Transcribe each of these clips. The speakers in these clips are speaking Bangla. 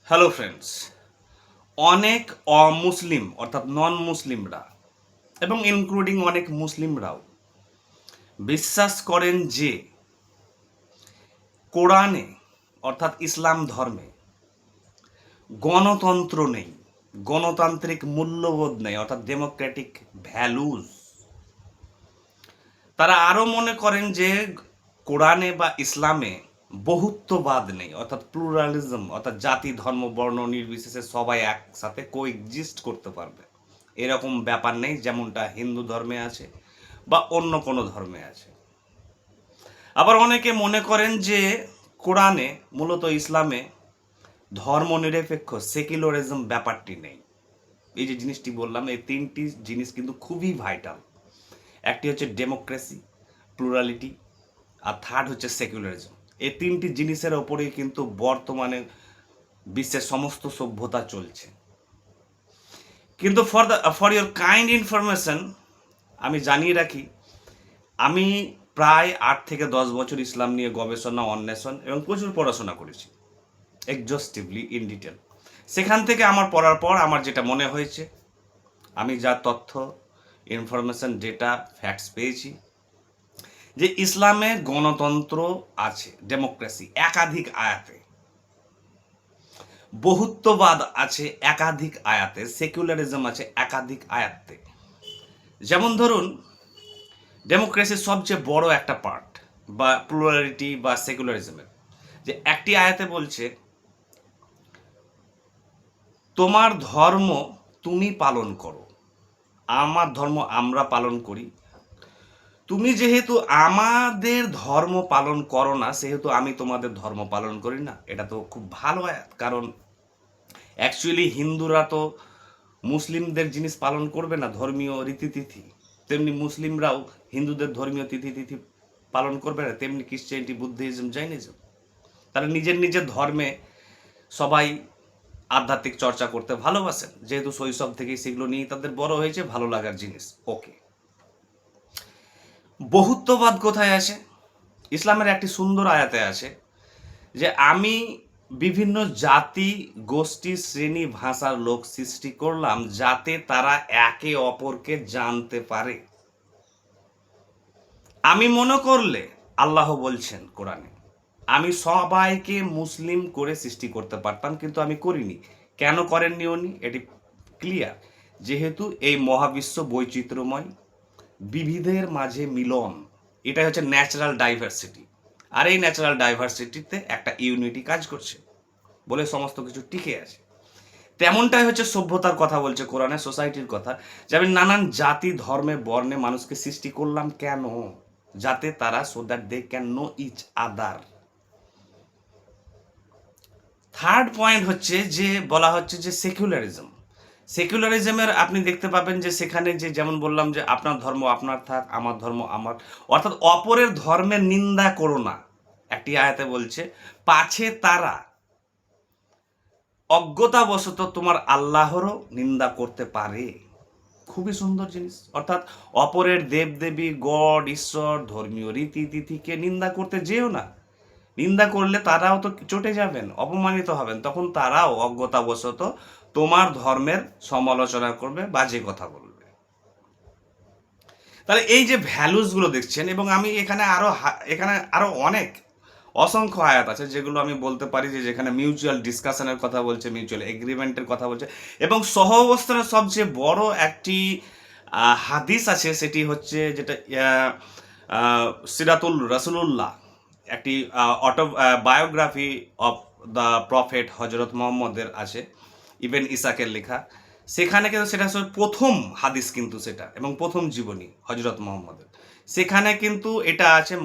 হ্যালো ফ্রেন্ডস, অনেক অমুসলিম অর্থাৎ নন মুসলিমরা এবং ইনক্লুডিং অনেক মুসলিমরাও বিশ্বাস করেন যে কোরআনে অর্থাৎ ইসলাম ধর্মে গণতন্ত্র নেই, গণতান্ত্রিক মূল্যবোধ নেই অর্থাৎ ডেমোক্রেটিক ভ্যালুজ। তারা আরও মনে করেন যে কোরআনে বা ইসলামে বহুত্ববাদ নেই অর্থাৎ প্লুরালিজম, অর্থাৎ জাতি ধর্ম বর্ণ নির্বিশেষে সবাই একসাথে কোএক্সিস্ট করতে পারবে, এরকম ব্যাপার নেই যেমনটা হিন্দু ধর্মে আছে বা অন্য কোনো ধর্মে আছে। আবার অনেকে মনে করেন যে কোরআনে মূলত ইসলামে ধর্মনিরপেক্ষ সেকুলারিজম ব্যাপারটি নেই। এই যে জিনিসটি বললাম, এই তিনটি জিনিস কিন্তু খুবই ভাইটাল। একটি হচ্ছে ডেমোক্রেসি, প্লুরালিটি, আর থার্ড হচ্ছে সেকুলারিজম। এই তিনটি জিনিসের ওপরেই কিন্তু বর্তমানে বিশ্বের সমস্ত সভ্যতা চলছে। কিন্তু ফর ইয়োর কাইন্ড ইনফরমেশন আমি জানিয়ে রাখি, আমি প্রায় 8 থেকে 10 বছর ইসলাম নিয়ে গবেষণা, অন্বেষণ এবং প্রচুর পড়াশোনা করেছি এক্সজস্টিভলি ইন ডিটেল। সেখান থেকে আমার পড়ার পর আমার যেটা মনে হয়েছে, আমি যা তথ্য, ইনফরমেশন, ডেটা, ফ্যাক্টস পেয়েছি, যে ইসলামে গণতন্ত্র আছে, ডেমোক্রেসি একাধিক আয়াতে, বহুত্ববাদ আছে একাধিক আয়াতে, সেকুলারিজম আছে একাধিক আয়াতে। যেমন ধরুন, ডেমোক্রেসির সবচেয়ে বড় একটা পার্ট বা প্লুরালিটি বা সেকুলারিজমের, যে একটি আয়াতে বলছে তোমার ধর্ম তুমি পালন করো, আমার ধর্ম আমরা পালন করি। তুমি যেহেতু আমাদের ধর্ম পালন করো না, সেহেতু আমি তোমাদের ধর্ম পালন করি না। এটা তো খুব ভালো আয়াত, কারণ অ্যাকচুয়ালি হিন্দুরা তো মুসলিমদের জিনিস পালন করবে না, ধর্মীয় রীতিতিথি। তেমনি মুসলিমরাও হিন্দুদের ধর্মীয় তিথি পালন করবে না, তেমনি ক্রিশ্চিয়ানিটি, বুদ্ধিজম, জৈনিজম। তারা নিজের নিজের ধর্মে সবাই আধ্যাত্মিক চর্চা করতে ভালোবাসেন, যেহেতু শৈশব থেকেই সেগুলো নিয়ে তাদের বড় হয়েছে, ভালো লাগার জিনিস। ওকে, বহুত্ববাদ কোথায় আসে? ইসলামের একটি সুন্দর আয়াতে আছে যে আমি বিভিন্ন জাতি, গোষ্ঠী, শ্রেণী, ভাষার লোক সৃষ্টি করলাম যাতে তারা একে অপরকে জানতে পারে। আমি মনে করলে, আল্লাহ বলছেন কোরআনে, আমি সবাইকে মুসলিম করে সৃষ্টি করতে পারতাম, কিন্তু আমি করিনি। কেন করেননি উনি? এটি ক্লিয়ার, যেহেতু এই মহাবিশ্ব বৈচিত্র্যময়, বিবিধের মাঝে মিলন, এটাই হচ্ছে ন্যাচারাল ডাইভার্সিটি। আর এই ন্যাচারাল ডাইভার্সিটিতে একটা ইউনিটি কাজ করছে বলে সমস্ত কিছু টিকে আছে। তেমনটাই হচ্ছে সভ্যতার কথা বলছে কোরআনে, সোসাইটির কথা, যে আমি নানান জাতি, ধর্মে, বর্ণে মানুষকে সৃষ্টি করলাম। কেন? যাতে তারা, so that they can know each other. Third point হচ্ছে যে বলা হচ্ছে যে সেকুলারিজম। সেকুলারিজমের আপনি দেখতে পাবেন যে সেখানে যে, যেমন বললাম যে আপনার ধর্ম আপনার থাক, আমার ধর্ম আমার, অর্থাৎ অপরের ধর্মের নিন্দা করো না। একটি আয়াতে বলছে পাছে তারা অজ্ঞতাবশত তোমার আল্লাহরও নিন্দা করতে পারে। খুবই সুন্দর জিনিস। অর্থাৎ অপরের দেবদেবী, গড, ঈশ্বর, ধর্মীয় রীতিতিথিকে নিন্দা করতে যেও না। নিন্দা করলে তারাও তো চটে যাবেন, অপমানিত হবেন, তখন তারাও অজ্ঞতাবশত তোমার ধর্মের সমালোচনা করবে, বাজে কথা বলবে। তাহলে এই যে ভ্যালুসগুলো দেখছেন, এবং আমি এখানে আরো অনেক অসংখ্য আয়াত আছে যেগুলো আমি বলতে পারি যে যেখানে মিউচুয়াল ডিসকাশনের কথা বলছে, মিউচুয়াল এগ্রিমেন্টের কথা বলছে, এবং সহ অবস্থানের সবচেয়ে বড় একটি হাদিস আছে, সেটি হচ্ছে যেটা সিরাতুল রাসূলুল্লাহ, একটি auto biography of the prophet হজরত মোহাম্মদের আছে, ইবেন ইসাকের লেখা। সেখানে কিন্তু সেটা আসলে প্রথম হাদিস কিন্তু সেটা, এবং প্রথম জীবনী হজরত মোহাম্মদের। সেখানে কিন্তু এটা আছে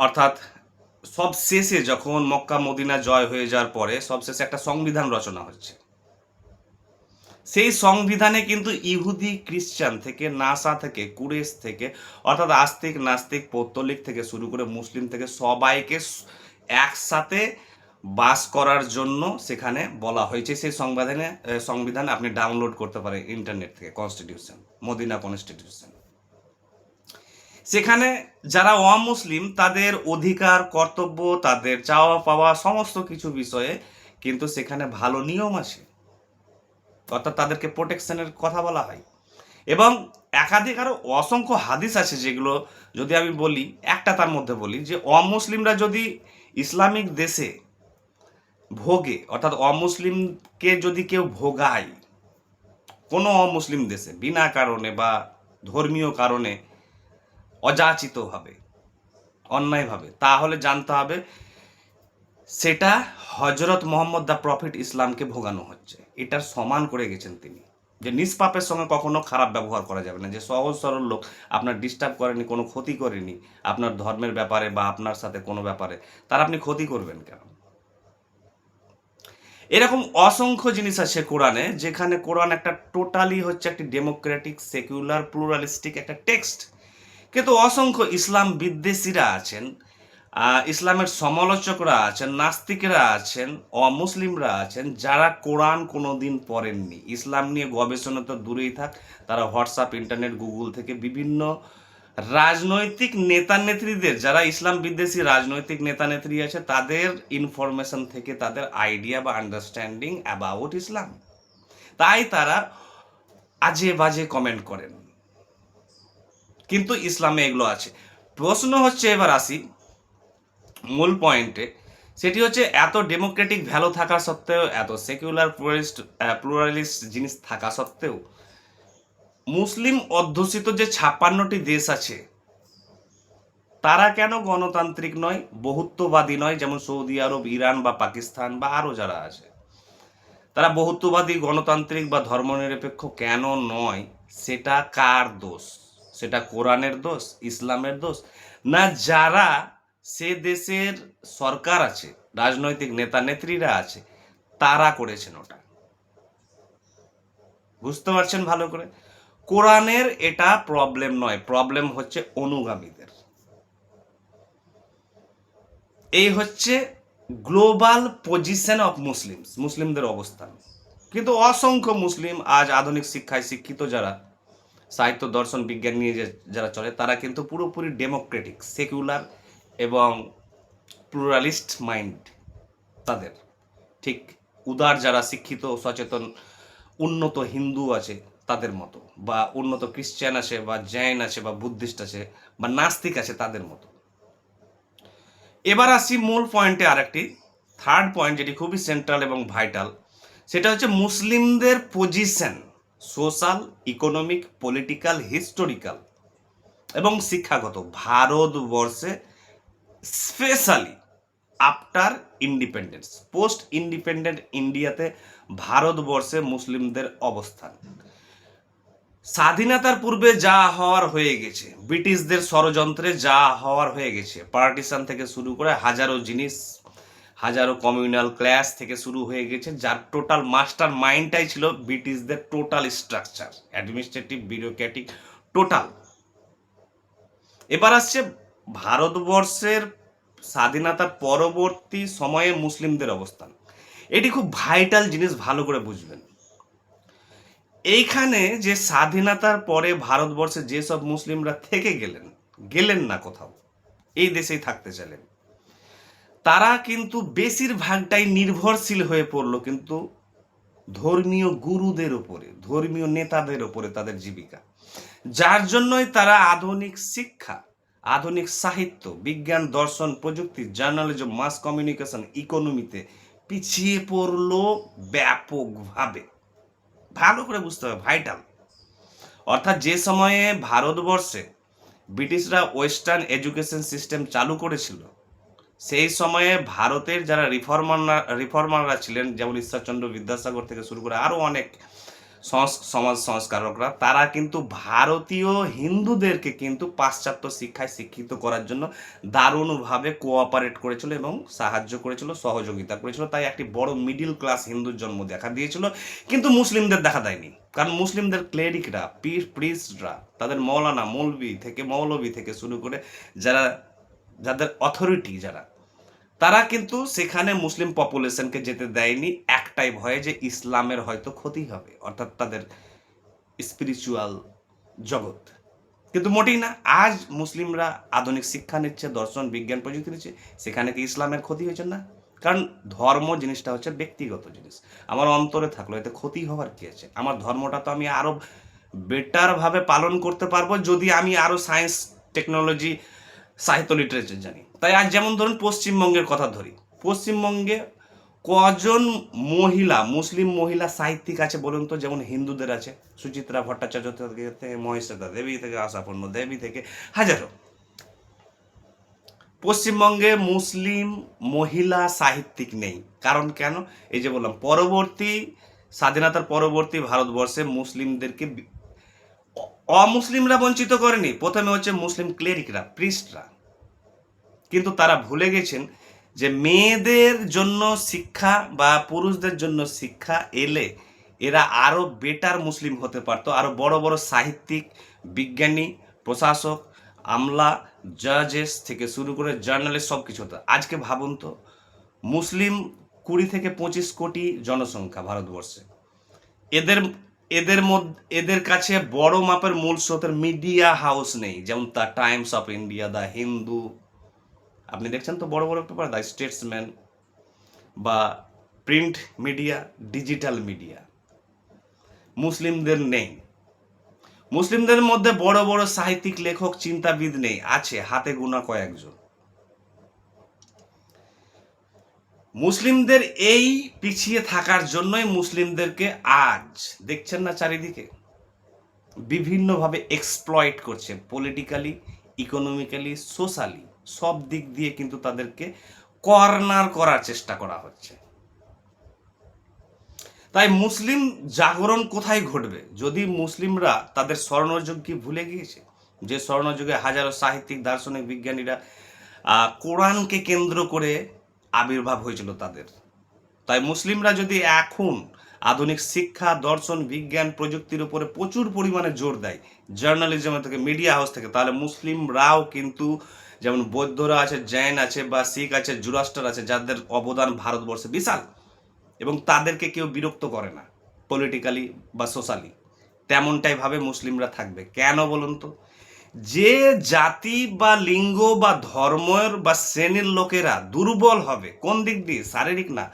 অর্থাৎ সব শেষে যখন মক্কা মদিনা জয় হয়ে যাওয়ার পরে সবশেষে একটা সংবিধান রচনা হচ্ছে। সেই সংবিধানে কিন্তু ইহুদি, খ্রিস্টান থেকে, নাসা থেকে, কুরেশ থেকে, অর্থাৎ আস্তিক, নাস্তিক, পৌত্তলিক থেকে শুরু করে মুসলিম থেকে সবাইকে একসাথে বাস করার জন্য সেখানে বলা হয়েছে। সেই সংবিধান আপনি ডাউনলোড করতে পারেন ইন্টারনেট থেকে, কনস্টিটিউশন, মদিনা কনস্টিটিউশন। সেখানে যারা অমুসলিম তাদের অধিকার, কর্তব্য, তাদের চাওয়া পাওয়া সমস্ত কিছু বিষয়ে কিন্তু সেখানে ভালো নিয়ম আছে, অর্থাৎ তাদেরকে প্রোটেকশনের কথা বলা হয়। এবং একাধিক আরও অসংখ্য হাদিস আছে, যেগুলো যদি আমি বলি, একটা তার মধ্যে বলি যে অমুসলিমরা যদি ইসলামিক দেশে ভোগে, অর্থাৎ অমুসলিমকে যদি কেউ ভোগায় কোনো অমুসলিম দেশে বিনা কারণে বা ধর্মীয় কারণে অযাচিতভাবে, অন্যায়ভাবে, তাহলে জানতে হবে সেটা হজরত মোহাম্মদ দ্য প্রফিট ইসলামকে ভোগানো হচ্ছে। এটার সমান করে গেছেন তিনি, যে নিষ্পাপের সঙ্গে কখনো খারাপ ব্যবহার করা যাবে না। যে সহজ সরল লোক আপনার ডিস্টার্ব করেনি, কোনো ক্ষতি করেনি আপনার ধর্মের ব্যাপারে বা আপনার সাথে কোনো ব্যাপারে, তার আপনি ক্ষতি করবেন কেন? এরকম অসংখ্য জিনিস আছে কোরআনে, যেখানে কোরআন একটা টোটালি হচ্ছে একটি ডেমোক্রেটিক, সেকুলার, প্লুরালিস্টিক একটা টেক্সট। কিন্তু অসংখ্য ইসলাম বিদ্বেষীরা আছেন, ইসলামের সমালোচকরা আছেন, নাস্তিকেরা আছেন, অমুসলিমরা আছেন, যারা কোরআন কোনো দিন পড়েননি। ইসলাম নিয়ে গবেষণা তো দূরেই থাক, তারা হোয়াটসঅ্যাপ, ইন্টারনেট, গুগল থেকে বিভিন্ন রাজনৈতিক নেতা নেত্রীদের, যারা ইসলাম বিদ্বেষী রাজনৈতিক নেতা নেত্রী আছে, তাদের ইনফরমেশন থেকে তাদের আইডিয়া বা আন্ডারস্ট্যান্ডিং অ্যাবাউট ইসলাম, তাই তারা আজে বাজে কমেন্ট করেন। কিন্তু ইসলামে এগুলো আছে। প্রশ্ন হচ্ছে, এবার আসি মূল পয়েন্টে, সেটি হচ্ছে এত ডেমোক্রেটিক ভ্যালু থাকা সত্ত্বেও, এত সেকুলার প্লুরালিস্ট জিনিস থাকা সত্ত্বেও, মুসলিম অধ্যুষিত যে 56টি দেশ আছে, তারা কেন গণতান্ত্রিক নয়, বহুত্ববাদী নয়? যেমন সৌদি আরব, ইরান বা পাকিস্তান বা আরও যারা আছে, তারা বহুত্ববাদী, গণতান্ত্রিক বা ধর্মনিরপেক্ষ কেন নয়? সেটা কার দোষ? সেটা কোরআনের দোষ, ইসলামের দোষ, না যারা সে দেশের সরকার আছে, রাজনৈতিক নেতা নেত্রীরা আছে, তারা করেছেন ওটা? বুঝতে পারছেন ভালো করে? কোরআনের এটা প্রবলেম নয়, প্রবলেম হচ্ছে অনুগামীদের। এই হচ্ছে গ্লোবাল পজিশন অফ মুসলিমস, মুসলিমদের অবস্থান। কিন্তু অসংখ্য মুসলিম আজ আধুনিক শিক্ষায় শিক্ষিত, যারা সাহিত্য, দর্শন, বিজ্ঞান নিয়ে যারা চলে, তারা কিন্তু পুরোপুরি ডেমোক্রেটিক, সেকুলার এবং প্লুরালিস্ট মাইন্ড তাদের। ঠিক উদার যারা শিক্ষিত, সচেতন, উন্নত হিন্দু আছে তাদের মতো, বা উন্নত খ্রিশ্চান আছে, বা জৈন আছে, বা বুদ্ধিস্ট আছে, বা নাস্তিক আছে, তাদের মতো। এবার আসি মূল পয়েন্টে, আরেকটি থার্ড পয়েন্ট যেটি খুবই সেন্ট্রাল এবং ভাইটাল, সেটা হচ্ছে মুসলিমদের position, social, economic, political, historical এবং শিক্ষাগত, ভারতবর্ষে specially after independence, post independent ইন্ডিয়াতে ভারতবর্ষে মুসলিমদের অবস্থান। স্বাধীনতার পূর্বে যা হওয়ার হয়ে গেছে, ব্রিটিশদের ষড়যন্ত্রে যা হওয়ার হয়ে গেছে, পার্টিশন থেকে শুরু করে হাজারো জিনিস, হাজারো কমিউনাল ক্ল্যাশ থেকে শুরু হয়ে গেছে, যার টোটাল মাস্টার মাইন্ডটাই ছিল ব্রিটিশদের total structure, administrative, bureaucratic, total. এবার আসছে ভারতবর্ষের স্বাধীনতার পরবর্তী সময়ে মুসলিমদের অবস্থান। এটি খুব ভাইটাল জিনিস, ভালো করে বুঝবেন। এইখানে যে স্বাধীনতার পরে ভারতবর্ষে যেসব মুসলিমরা থেকে গেলেন না কোথাও, এই দেশেই থাকতে চাইলেন, তারা কিন্তু বেশিরভাগটাই নির্ভরশীল হয়ে পড়লো কিন্তু ধর্মীয় গুরুদের ওপরে, ধর্মীয় নেতাদের ওপরে তাদের জীবিকা। যার জন্যই তারা আধুনিক শিক্ষা, আধুনিক সাহিত্য, বিজ্ঞান, দর্শন, প্রযুক্তি, জার্নালিজম, মাস কমিউনিকেশন, ইকোনমিতে পিছিয়ে পড়লো ব্যাপকভাবে। ভালো করে বুঝতে হবে, ভাইটাল। অর্থাৎ যে সময়ে ভারতবর্ষে ব্রিটিশরা ওয়েস্টার্ন এডুকেশন সিস্টেম চালু করেছিল, সেই সময়ে ভারতের যারা রিফর্মাররা ছিলেন, যেমন ঈশ্বরচন্দ্র বিদ্যাসাগর থেকে শুরু করে আরও অনেক সমাজ সংস্কারকরা, তারা কিন্তু ভারতীয় হিন্দুদেরকে কিন্তু পাশ্চাত্য শিক্ষায় শিক্ষিত করার জন্য দারুণভাবে কোঅপারেট করেছিল এবং সাহায্য করেছিল, সহযোগিতা করেছিল। তাই একটি বড় মিডিল ক্লাস হিন্দুর জন্ম দেখা দিয়েছিল, কিন্তু মুসলিমদের দেখা দেয়নি। কারণ মুসলিমদের ক্লেরিকরা, প্রিস্টরা, তাদের মৌলবি থেকে শুরু করে যাদের অথরিটি, তারা কিন্তু সেখানে মুসলিম পপুলেশনকে যেতে দেয়নি, একটাই ভয়ে যে ইসলামের হয়তো ক্ষতি হবে, অর্থাৎ তাদের স্পিরিচুয়াল জগৎ। কিন্তু মোটেই না। আজ মুসলিমরা আধুনিক শিক্ষা নিচ্ছে, দর্শন, বিজ্ঞান, প্রযুক্তি নিচ্ছে, সেখানে কি ইসলামের ক্ষতি হয়েছে? না। কারণ ধর্ম জিনিসটা হচ্ছে ব্যক্তিগত জিনিস, আমার অন্তরে থাকলো, এতে ক্ষতি হওয়ার কি আছে? আমার ধর্মটা তো আমি আরও বেটারভাবে পালন করতে পারবো যদি আমি আরও সায়েন্স, টেকনোলজি, সাহিত্য, লিটারেচার জানি। তাই আজ যেমন ধরুন পশ্চিমবঙ্গের কথা ধরি, পশ্চিমবঙ্গে কজন মহিলা, মুসলিম মহিলা সাহিত্যিক আছে বলুন তো? যেমন হিন্দুদের আছে, সুচিত্রা ভট্টাচার্য থেকে মহেশ্বেতা দেবী থেকে আশাপূর্ণ দেবী থেকে হাজারো। পশ্চিমবঙ্গে মুসলিম মহিলা সাহিত্যিক নেই। কারণ কেন? এই যে বললাম, পরবর্তী স্বাধীনতার পরবর্তী ভারতবর্ষে মুসলিমদেরকে অমুসলিমরা বঞ্চিত করেনি, প্রথমে হচ্ছে মুসলিম ক্লেরিকরা, প্রিস্টরা। কিন্তু তারা ভুলে গেছেন যে মেয়েদের জন্য শিক্ষা বা পুরুষদের জন্য শিক্ষা এলে এরা আরও বেটার মুসলিম হতে পারতো, আরও বড় বড় সাহিত্যিক, বিজ্ঞানী, প্রশাসক, আমলা, জাজেস থেকে শুরু করে জার্নালিস্ট সব কিছু হতো। আজকে ভাবুন তো, মুসলিম 20-25 কোটি জনসংখ্যা ভারতবর্ষে, এদের এদের মধ্যে এদের কাছে বড় মাপের মূল স্রোতের মিডিয়া হাউস নেই, যেমন the Times of India, the Hindu, আপনি দেখছেন তো বড় বড় পেপার, দ্য স্টেটসম্যান, বা প্রিন্ট মিডিয়া, ডিজিটাল মিডিয়া। মুসলিমদের নেই। মুসলিমদের মধ্যে বড় বড় সাহিত্যিক, লেখক, চিন্তাবিদ নেই, আছে হাতে গোনা কয়েকজন। মুসলিমদের এই পিছিয়ে থাকার জন্যই মুসলিমদেরকে আজ দেখছেন না চারিদিকে বিভিন্নভাবে এক্সপ্লয়েট করছে, পলিটিক্যালি, ইকোনমিক্যালি, সোশ্যালি, সব দিক দিয়ে কিন্তু তাদেরকে কর্নার করার চেষ্টা করা হচ্ছে। তাই মুসলিম জাগরণ কোথায় ঘটবে? যদি মুসলিমরা তাদের স্বর্ণযুগ কি ভুলে গিয়েছে, যে স্বর্ণযুগে হাজারো সাহিত্যিক, দার্শনিক, বিজ্ঞানীরা কোরআনকে কেন্দ্র করে আবির্ভাব হয়েছিল তাদের। তাই মুসলিমরা যদি এখন আধুনিক শিক্ষা, দর্শন, বিজ্ঞান, প্রযুক্তির উপরে প্রচুর পরিমাণে জোর দেয়, জার্নালিজম থেকে, মিডিয়া হাউস থেকে, তাহলে মুসলিমরাও কিন্তু, যেমন বৌদ্ধরা আছে, জৈন আছে, বা শিখ আছে, জুরাস্টার আছে, যাদের অবদান ভারতবর্ষে বিশাল এবং তাদেরকে কেউ বিরক্ত করে না পলিটিক্যালি বা সোশ্যালি, তেমনটাই ভাবে মুসলিমরা থাকবে। কেন বলুন তো? যে জাতি বা লিঙ্গ বা ধর্মের বা শ্রেণীর লোকেরা দুর্বল হবে কোন দিক দিয়ে? শারীরিক না,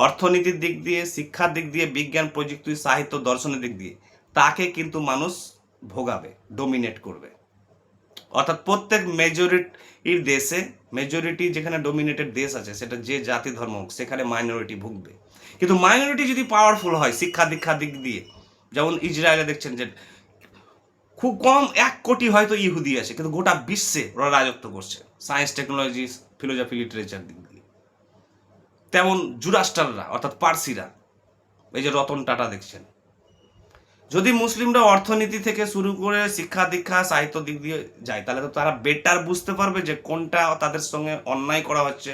অর্থনীতির দিক দিয়ে, শিক্ষার দিক দিয়ে, বিজ্ঞান, প্রযুক্তি, সাহিত্য, দর্শনের দিক দিয়ে, তাকে কিন্তু মানুষ ভোগাবে, ডোমিনেট করবে। অর্থাৎ প্রত্যেক মেজরিটির দেশে, মেজরিটি যেখানে ডোমিনেটেড দেশ আছে, সেটা যে জাতি ধর্ম হোক, সেখানে মাইনরিটি ভুগবে। কিন্তু মাইনরিটি যদি পাওয়ারফুল হয় শিক্ষা দীক্ষা দিক দিয়ে, যেমন ইসরায়েলে দেখছেন যে খুব কম 1 কোটি হয়তো ইহুদি আছে, কিন্তু গোটা বিশ্বে ওরা রাজত্ব করছে সায়েন্স, টেকনোলজি, ফিলোসফি, লিটারেচার দিক দিয়ে। তেমন জুরাস্টাররা অর্থাৎ পার্সিরা, এই যে রতন টাটা দেখছেন। যদি মুসলিমরা অর্থনীতি থেকে শুরু করে শিক্ষা দীক্ষা, সাহিত্য দিক দিয়ে যায়, তাহলে তো তারা বেটার বুঝতে পারবে যে কোনটা তাদের সঙ্গে অন্যায় করা হচ্ছে।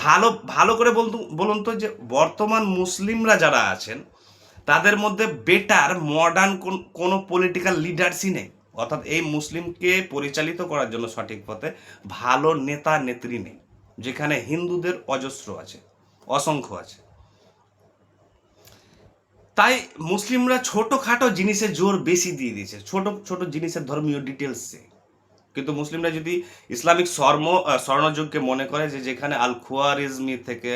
ভালো ভালো করে বলুন তো, যে বর্তমান মুসলিমরা যারা আছেন তাদের মধ্যে বেটার মডার্ন কোনো পলিটিক্যাল লিডার্সই নেই। অর্থাৎ এই মুসলিমকে পরিচালিত করার জন্য সঠিক পথে ভালো নেতা নেত্রী নেই, যেখানে হিন্দুদের অজস্র আছে, অসংখ্য আছে। তাই মুসলিমরা ছোটোখাটো জিনিসের জোর বেশি দিয়ে দিয়েছে, ছোট ছোট জিনিসের ধর্মীয় ডিটেলসে। কিন্তু মুসলিমরা যদি ইসলামিক স্বর্ণযুগকে মনে করে, যে যেখানে আল খুয়ারিজমি থেকে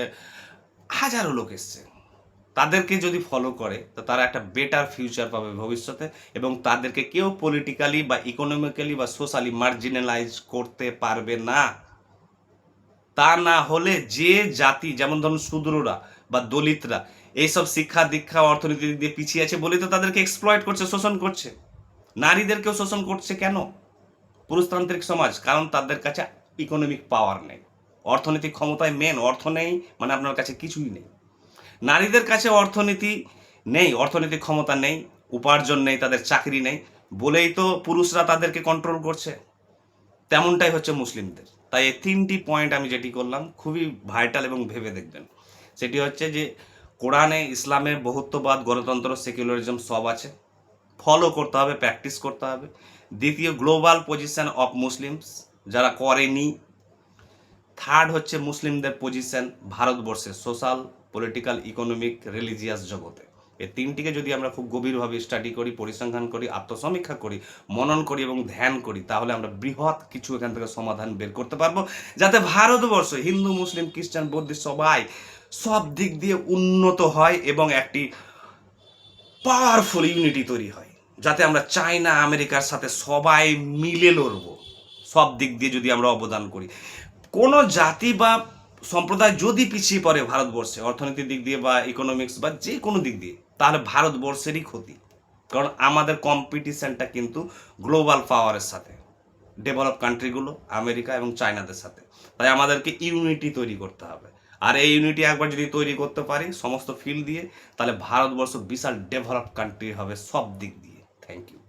হাজারো লোক এসছে, তাদেরকে যদি ফলো করে, তো তারা একটা বেটার ফিউচার পাবে ভবিষ্যতে, এবং তাদেরকে কেউ পলিটিক্যালি বা ইকোনমিক্যালি বা সোশ্যালি মার্জিনালাইজ করতে পারবে না। তা না হলে যে জাতি, যেমন ধরুন শূদ্ররা বা দলিতরা, এইসব শিক্ষা দীক্ষা, অর্থনীতি দিয়ে পিছিয়ে আছে বলেই তো তাদেরকে এক্সপ্লয়েট করছে, শোষণ করছে। নারীদেরকেও শোষণ করছে। কেন? পুরুষতান্ত্রিক সমাজ, কারণ তাদের কাছে ইকোনমিক পাওয়ার নেই, অর্থনৈতিক ক্ষমতায় মেন। অর্থ নেই মানে আপনার কাছে কিছুই নেই। নারীদের কাছে অর্থনীতি নেই, অর্থনৈতিক ক্ষমতা নেই, উপার্জন নেই, তাদের চাকরি নেই, বলেই তো পুরুষরা তাদেরকে কন্ট্রোল করছে। তেমনটাই হচ্ছে মুসলিমদের। তাই এই 3টি পয়েন্ট আমি যেটি করলাম খুবই ভাইটাল, এবং ভেবে দেখবেন। সেটি হচ্ছে যে কোরআনে ইসলামের বহুত্ববাদ, গণতন্ত্র, সেকুলারিজম সব আছে, ফলো করতে হবে, প্র্যাকটিস করতে হবে। দ্বিতীয়, গ্লোবাল পজিশন অফ মুসলিমস, যারা করেনি। থার্ড হচ্ছে মুসলিমদের পজিশন ভারতবর্ষে সোশ্যাল, পলিটিক্যাল, ইকোনমিক, রিলিজিয়াস জগতে। এই তিনটিকে যদি আমরা খুব গভীরভাবে স্টাডি করি, পরিসংখ্যান করি, আত্মসমীক্ষা করি, মনন করি এবং ধ্যান করি, তাহলে আমরা বৃহৎ কিছু এখান থেকে সমাধান বের করতে পারবো, যাতে ভারতবর্ষ হিন্দু, মুসলিম, খ্রিস্টান, বৌদ্ধিস্ট সবাই সব দিক দিয়ে উন্নত হয় এবং একটি পাওয়ারফুল ইউনিটি তৈরি হয়, যাতে আমরা চায়না আমেরিকার সাথে সবাই মিলে লড়ব। সব দিক দিয়ে যদি আমরা অবদান করি, কোনো জাতি বা সম্প্রদায় যদি পিছিয়ে পড়ে ভারতবর্ষে অর্থনৈতিক দিক দিয়ে বা ইকোনমিক্স বা যে কোনো দিক দিয়ে, তাহলে ভারতবর্ষেরই ক্ষতি। কারণ আমাদের কম্পিটিশনটা কিন্তু গ্লোবাল পাওয়ারের সাথে, ডেভেলপ কান্ট্রিগুলো, আমেরিকা এবং চায়নাদের সাথে। তাই আমাদেরকে ইউনিটি তৈরি করতে হবে। আর এই ইউনিটি একবার যদি তৈরি করতে পারি সমস্ত ফিল্ড দিয়ে, তাহলে ভারতবর্ষ বিশাল ডেভেলপ কান্ট্রি হবে সব দিক দিয়ে। Thank you.